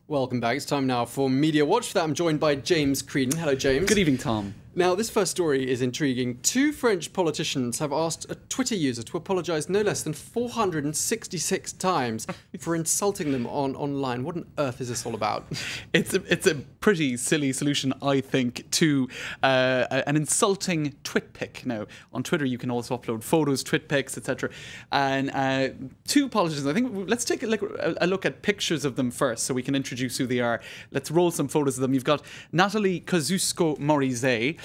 Welcome back. It's time now for Media Watch. For that, I'm joined by James Creedon. Hello, James. Good evening, Tom. Now, this first story is intriguing. Two French politicians have asked a Twitter user to apologise no less than 466 times for insulting them online. What on earth is this all about? It's a pretty silly solution, I think, to an insulting twit pic. Now, on Twitter, you can also upload photos, twit pics, etc. And two politicians, I think, let's take a look at pictures of them first so we can introduce who they are. Let's roll some photos of them. You've got Nathalie Kosciusko-Morizet.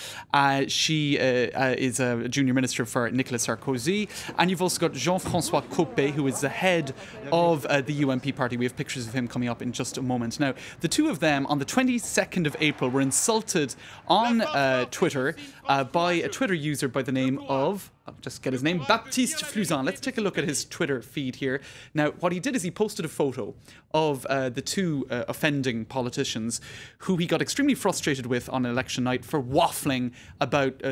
She is a junior minister for Nicolas Sarkozy. And you've also got Jean-François Copé, who is the head of the UMP party. We have pictures of him coming up in just a moment. Now, the two of them, on the 22nd of April, were insulted on Twitter by a Twitter user by the name of... I'll just get his name, Baptiste Fluzan. Let's take a look at his Twitter feed here. Now, what he did is he posted a photo of the two offending politicians who he got extremely frustrated with on election night for waffling about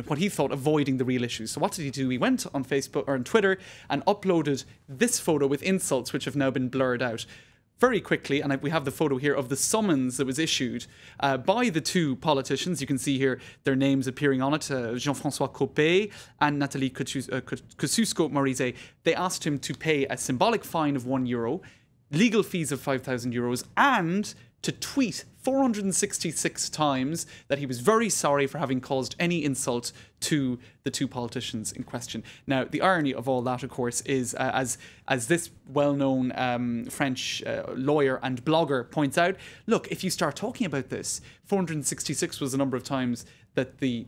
what he thought avoiding the real issues. So what did he do? He went on Facebook or on Twitter and uploaded this photo with insults which have now been blurred out. Very quickly, and we have the photo here of the summons that was issued by the two politicians. You can see here their names appearing on it, Jean-François Copé and Nathalie Kosciusko-Morizet. They asked him to pay a symbolic fine of €1, legal fees of €5,000, and to tweet 466 times that he was very sorry for having caused any insult to the two politicians in question. Now, the irony of all that, of course, is as this well-known French lawyer and blogger points out, look, if you start talking about this, 466 was the number of times that the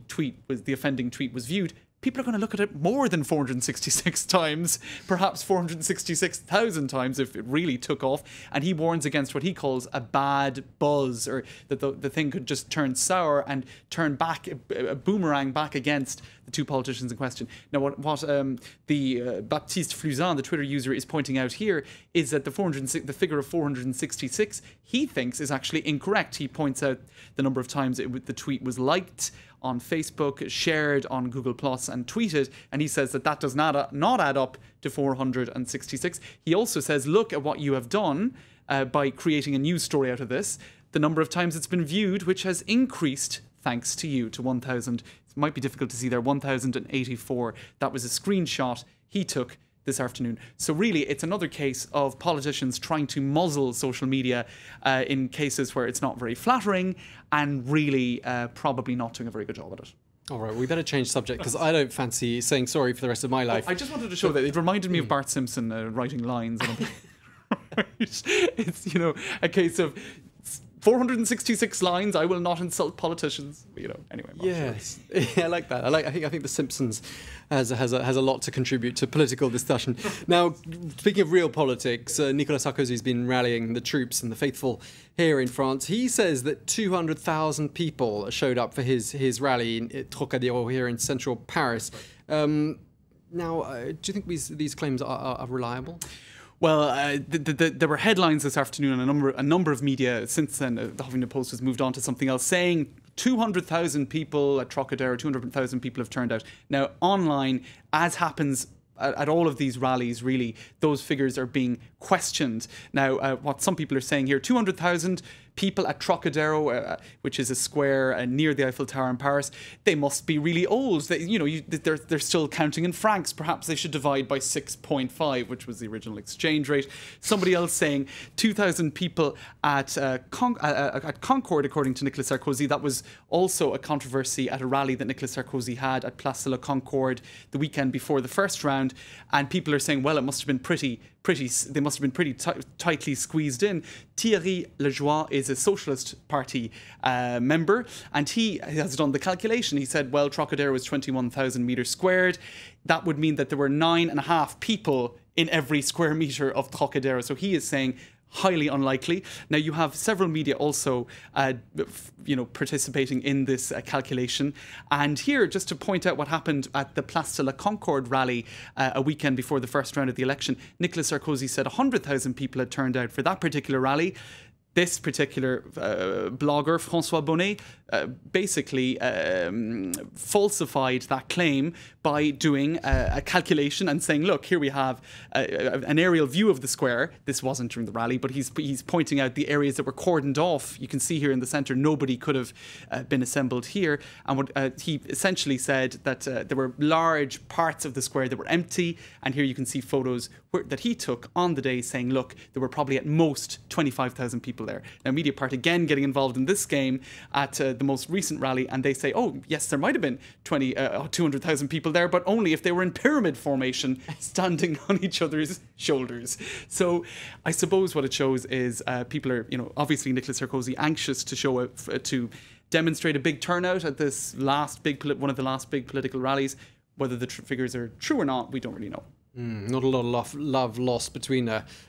offending tweet was viewed. People are going to look at it more than 466 times, perhaps 466,000 times if it really took off. And he warns against what he calls a bad buzz, or that the thing could just turn sour and turn back, a boomerang back against the two politicians in question. Now, what the Baptiste Fluzan, the Twitter user, is pointing out here is that the figure of 466 he thinks is actually incorrect. He points out the number of times the tweet was liked on Facebook, shared on Google Plus and tweeted, and he says that does not add up to 466. He also says, look at what you have done by creating a news story out of this. The number of times it's been viewed, which has increased thanks to you, to 1,000. It might be difficult to see there, 1,084. That was a screenshot he took this afternoon. So really, it's another case of politicians trying to muzzle social media in cases where it's not very flattering and really probably not doing a very good job at it. All right, we better change subject because I don't fancy saying sorry for the rest of my life. I just wanted to show that it reminded me of Bart Simpson writing lines. It's, a case of 466 lines. I will not insult politicians. Anyway. Yes, yeah, I like that. I think The Simpsons has a lot to contribute to political discussion. Now, speaking of real politics, Nicolas Sarkozy has been rallying the troops and the faithful here in France. He says that 200,000 people showed up for his rally in Trocadéro here in central Paris. Now, do you think these claims are reliable? Well, there were headlines this afternoon on a number of media since then. The Huffington Post has moved on to something else, saying 200,000 people at Trocadéro, 200,000 people have turned out. Now, online, as happens at all of these rallies, really, those figures are being questioned. Now, what some people are saying here, 200,000 people at Trocadéro, which is a square near the Eiffel Tower in Paris, they must be really old. They're still counting in francs. Perhaps they should divide by 6.5, which was the original exchange rate. Somebody else saying 2,000 people at Concorde, according to Nicolas Sarkozy. That was also a controversy at a rally that Nicolas Sarkozy had at Place de la Concorde the weekend before the first round. And people are saying, well, it must have been they must have been pretty tightly squeezed in. Thierry Lejoie is a Socialist Party member, and he has done the calculation. He said, well, Trocadéro is 21,000 metres squared. That would mean that there were 9.5 people in every square metre of Trocadéro. So he is saying highly unlikely. Now, you have several media also, participating in this calculation. And here, just to point out what happened at the Place de la Concorde rally a weekend before the first round of the election, Nicolas Sarkozy said 100,000 people had turned out for that particular rally. this particular blogger, François Bonnet, basically falsified that claim by doing a calculation and saying, look, here we have an aerial view of the square. This wasn't during the rally, but he's pointing out the areas that were cordoned off. You can see here in the centre, nobody could have been assembled here. And what he essentially said that there were large parts of the square that were empty. And here you can see photos that he took on the day saying, look, there were probably at most 25,000 people there. Now, Mediapart again getting involved in this game at the most recent rally, and they say, oh, yes, there might have been 200,000 people there, but only if they were in pyramid formation standing on each other's shoulders. So I suppose what it shows is people are, obviously Nicolas Sarkozy anxious to show to demonstrate a big turnout at this one of the last big political rallies. Whether the figures are true or not, we don't really know. Not a lot of love lost between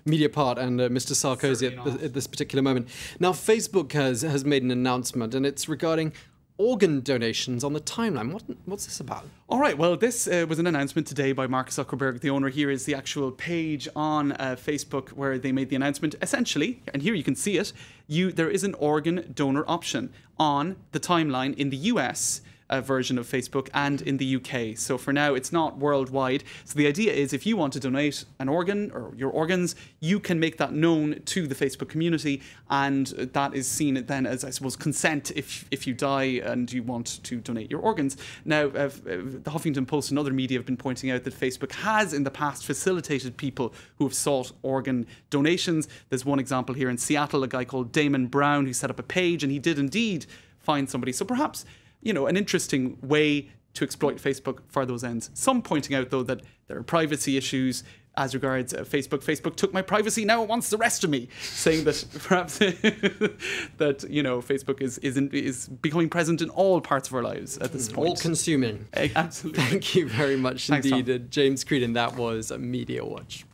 Mediapart and Mr. Sarkozy at this particular moment. Now, Facebook has made an announcement, and it's regarding organ donations on the timeline. What's this about? All right, well, this was an announcement today by Mark Zuckerberg, the owner. Here is the actual page on Facebook where they made the announcement. Essentially, and here you can see it, there is an organ donor option on the timeline in the US version of Facebook and in the UK. So for now, it's not worldwide. So the idea is if you want to donate an organ or your organs, you can make that known to the Facebook community, and that is seen then as, I suppose, consent if you die and you want to donate your organs. Now, the Huffington Post and other media have been pointing out that Facebook has in the past facilitated people who have sought organ donations. There's one example here in Seattle, a guy called Damon Brown, who set up a page, and he did indeed find somebody. So perhaps an interesting way to exploit Facebook for those ends. Some pointing out, though, that there are privacy issues as regards Facebook. Facebook took my privacy, now it wants the rest of me, saying that perhaps that Facebook is becoming present in all parts of our lives at this point. All consuming. Absolutely. Thank you very much indeed, James Creedon. That was Media Watch.